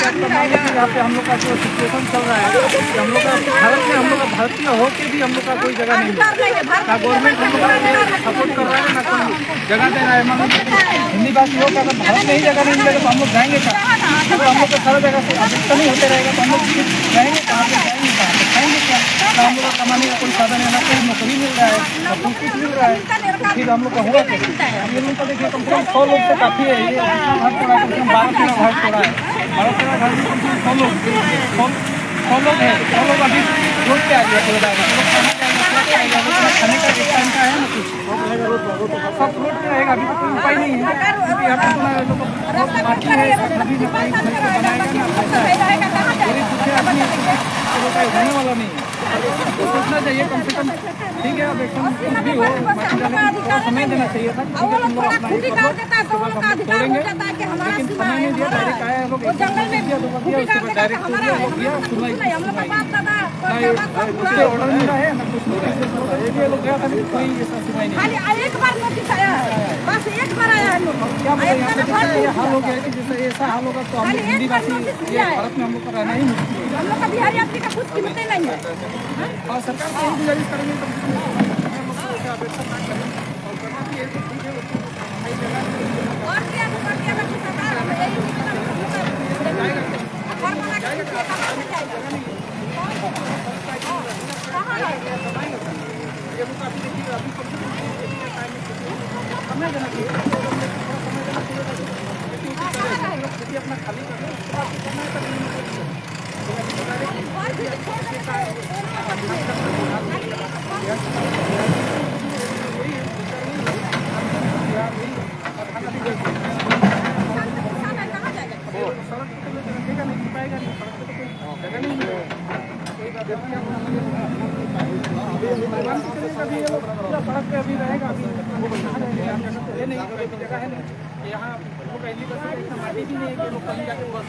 जैसे आपका मान लीजिए यहाँ पे हम लोग का जो सिचुएशन चल रहा है कि हम लोग का भारत में हम लोग का भारतीय होके भी हम लोग का कोई जगह नहीं है ना, गवर्नमेंट हम लोग का सपोर्ट कर रहा है ना कोई जगह दे रहा है। मान लीजिए हिंदी भाषी हो अगर भारत में ही जगह नहीं मिलेगा तो हम लोग जाएंगे कहाँ? अगर हम लोग को सारा जगह से अधिकता नहीं होते रहेगा तो हम लोग जाएंगे कहाँ पे, जाएंगे कहाँ पे, खाएंगे क्या? ना हम लोग का कमाने का कोई साधन है, ना कोई नौकरी मिल रहा है, ना कुछ मिल रहा है, तो फिर हम लोग का होगा क्या? ये लोग का देखिए कम से कम 100 लोग से काफ़ी है। ये घर तोड़ा कम से कम 12-13 घर तोड़ा है, 12-13 घर में कम से कम 100 लोग है। 100 लोग अभी रोड पे आ गया पूरे खाने का एक टाइम का है ना, कुछ सब रोड पे रहेगा। अभी तो कोई उपाय नहीं है क्योंकि यहाँ पे बाकी है अभी भी कोई घर को बनाएगा ना पैसा गरीब दुखिया आदमी रहने वाला नहीं है। तो सोचना चाहिए कम से कम, ठीक है अब एकदम कुछ भी हो बाकी जाने को थोड़ा समय देना चाहिए था। ठीक है तुम लोग अपना ये छोड़ेंगे, लेकिन समय नहीं दिया, डायरेक्ट आया लोग दिया उसके बाद डायरेक्ट दिया सुनाई उसके ऑर्डर मिला है ना कुछ ये लोग गया था कोई ऐसा सुनाई नहीं। एक बार नोटिस आया बस, एक बार आया है लोग। क्या बोले यहाँ पे जैसा ये हाल हो गया कि जैसे ऐसा हाल होगा तो हम लोग हिंदी भाषी ये भारत में हम लोग का रहना ही मुश्किल है। हम लोग का बिहारी आदमी का कुछ कीमत नहीं है। और सरकार को यही गुजारिश करेंगे कम से कम अपेक्षा ना करें और करना भी है तो ठीक है और क्या सरकार हमें यही अपना खाली सड़क पे अभी रहेगा, अभी ये नहीं जगह है नहीं यहाँ पहली बस माटी भी नहीं है कि लोग कहीं जाके बस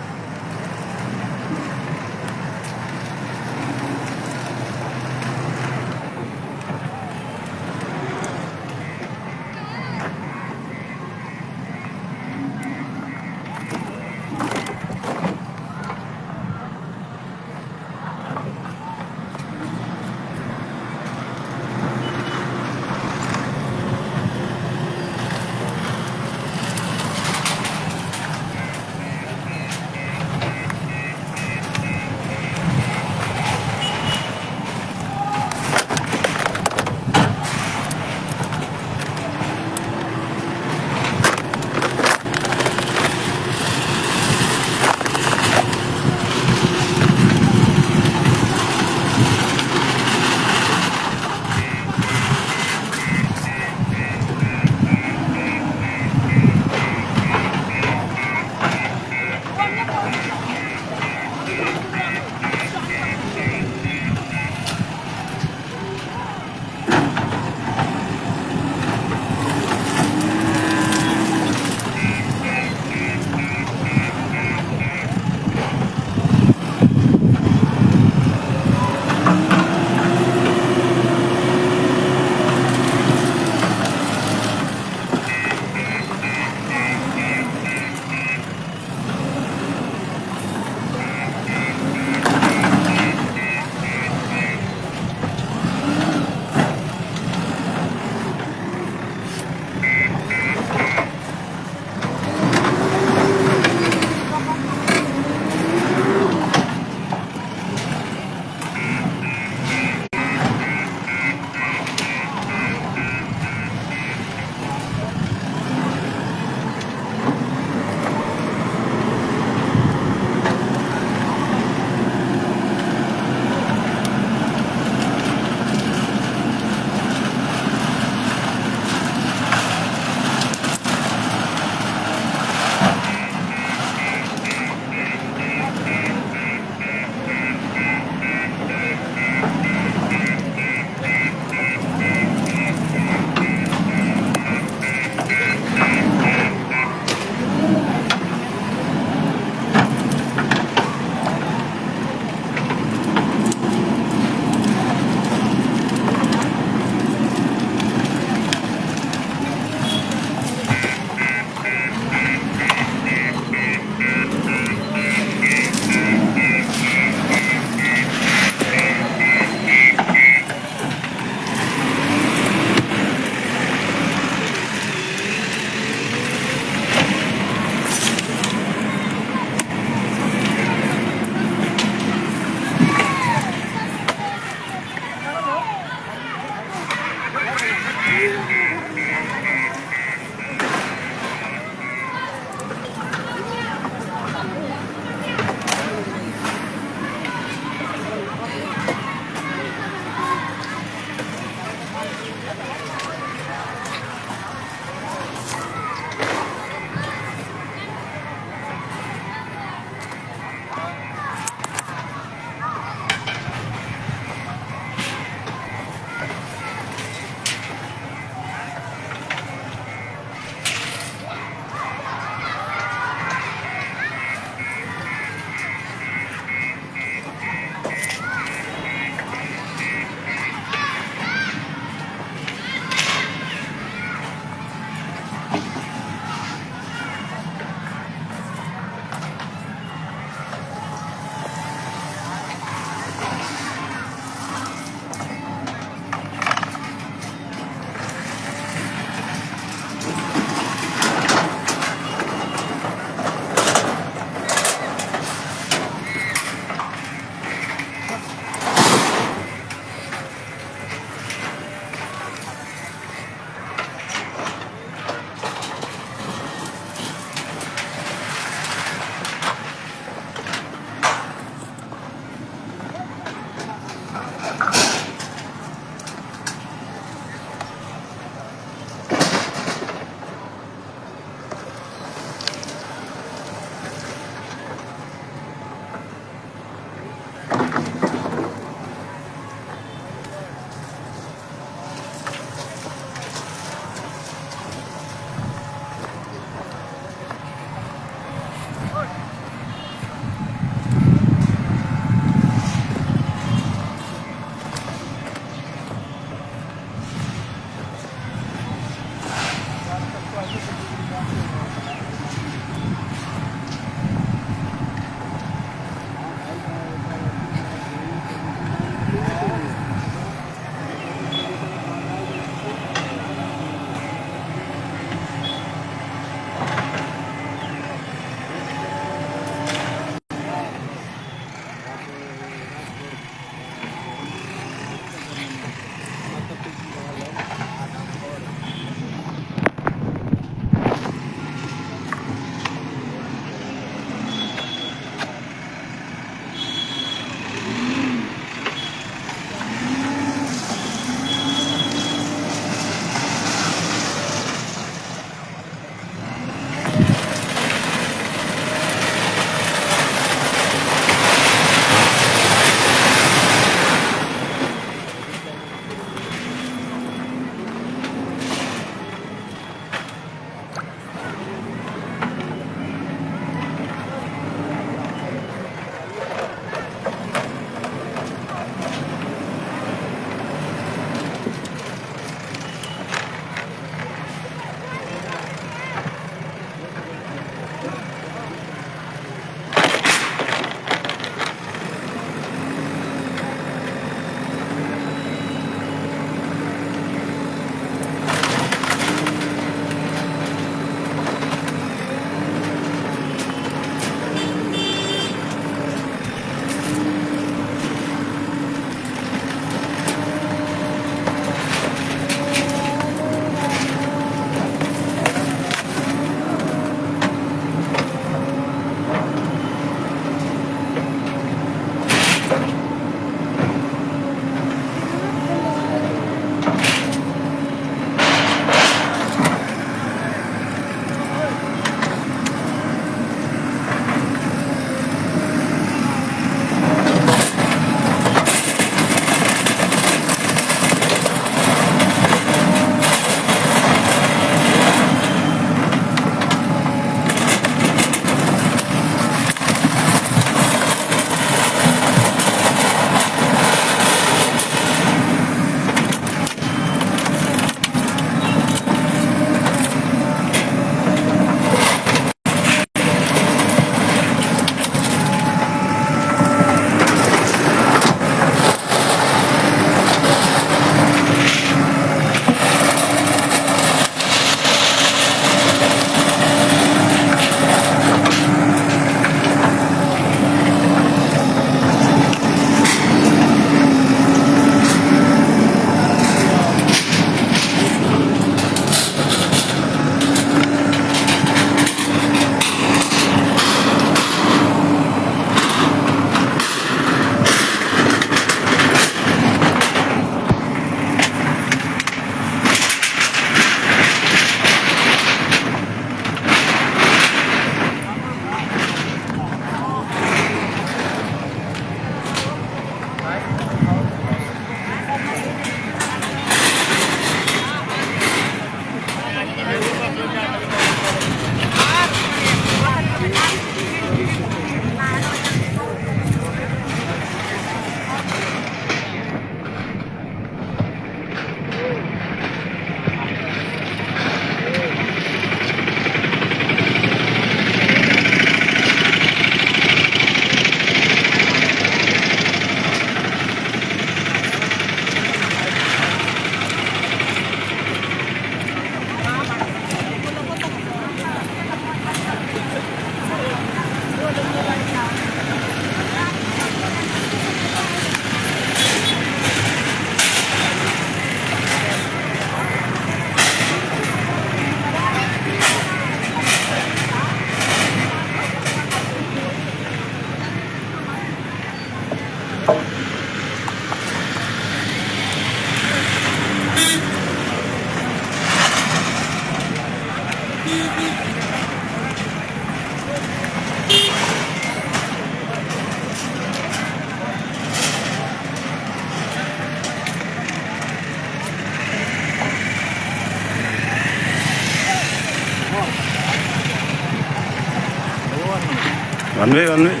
One way, one way.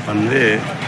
One way.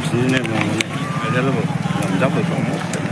진진해 보면 애들로 남자도 좀 없대.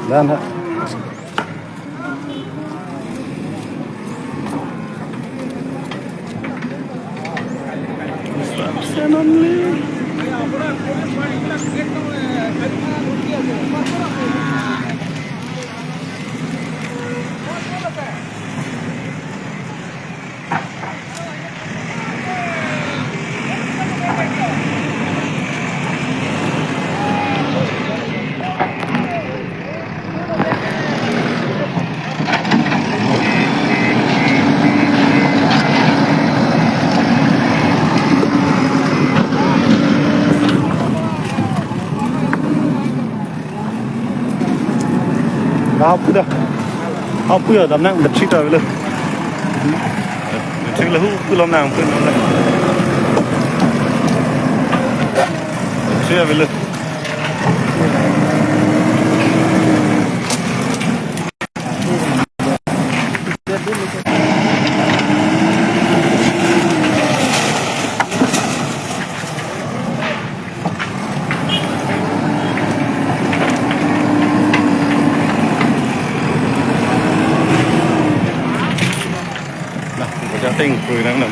Dan ha. Hapuya dam nang bet sita bele. Cek lahu pulam nang pun. Sia bele. Tình cười đang nằm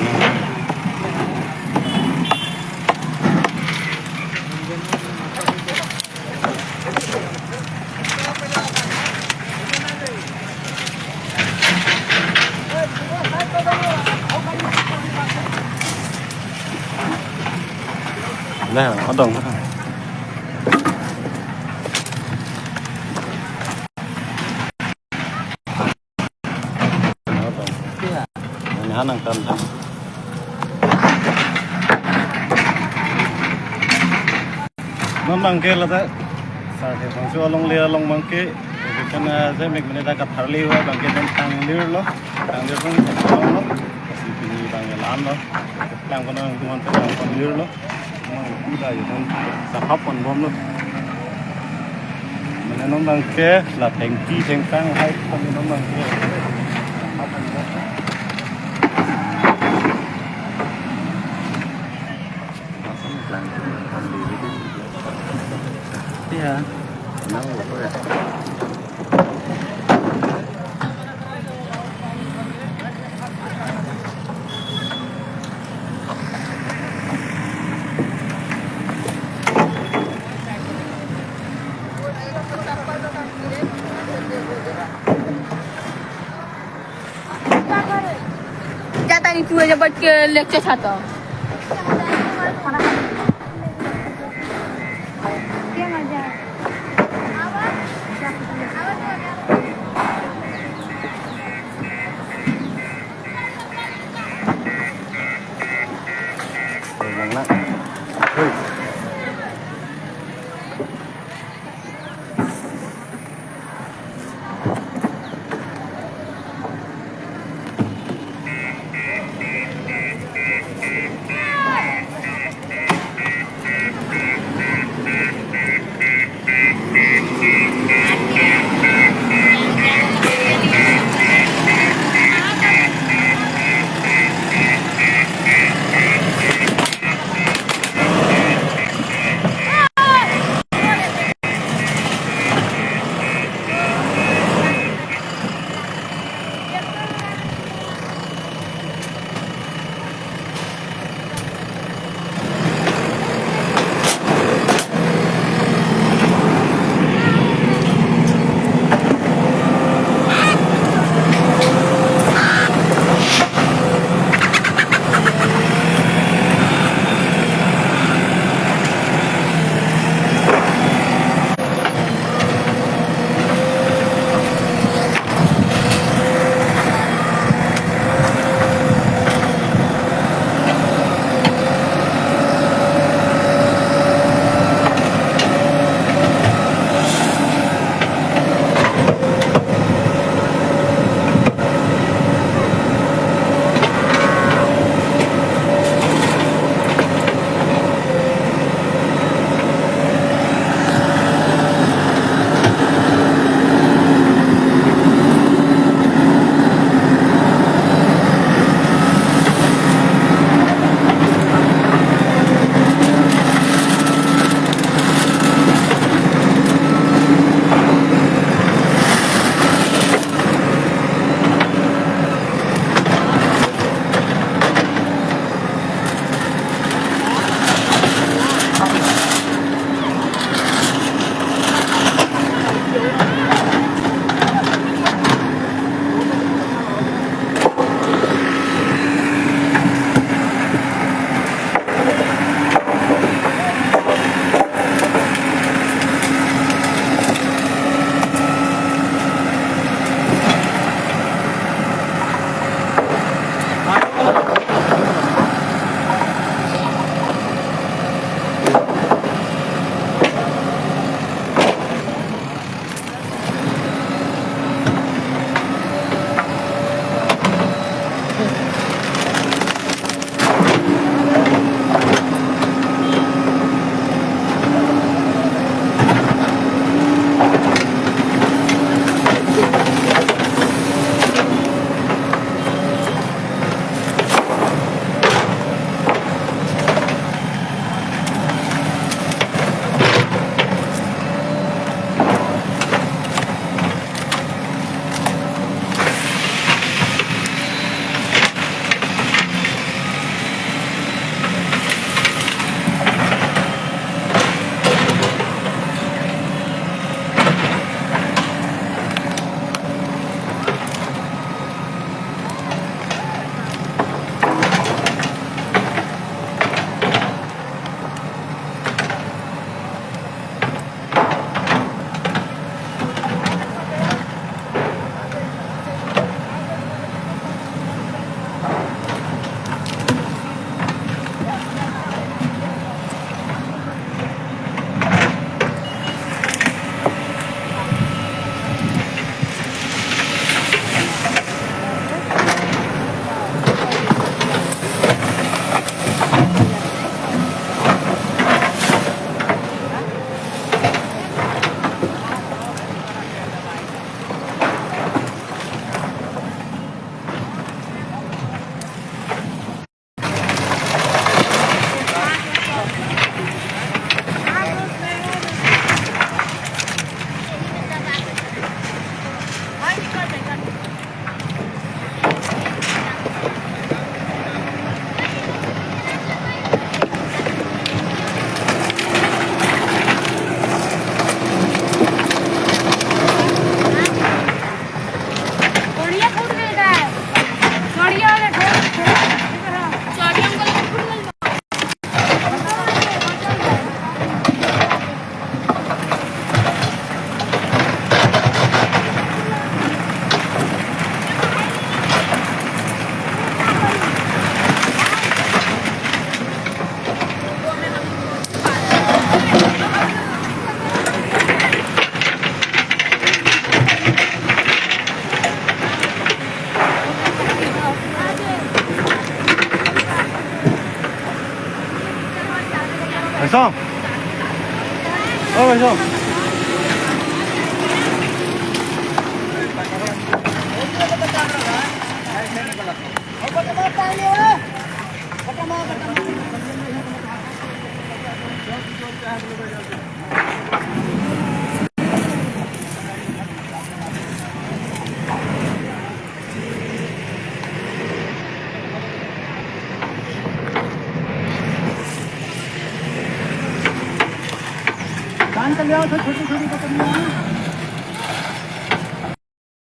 đây là hoạt động năng tâm thật nó bằng kia là thế sao thì bằng số long lia long bằng kia thì con dễ mình đã gặp thảo liu bằng kia con tăng liu đó tăng liu không có long đó thì bằng cái lán đó làm con con con liu đó cũng là gì con sập hấp còn bom luôn mình nó bằng kia là thành chi thành tăng hay không nó bằng kia ya. Nang apa ya? जाता नहीं तू जब बैठ के lecture छाता Lang lang. Uy. Xong. Rồi xong. कान कर ले आओ छोटी छोटी पकड़नी है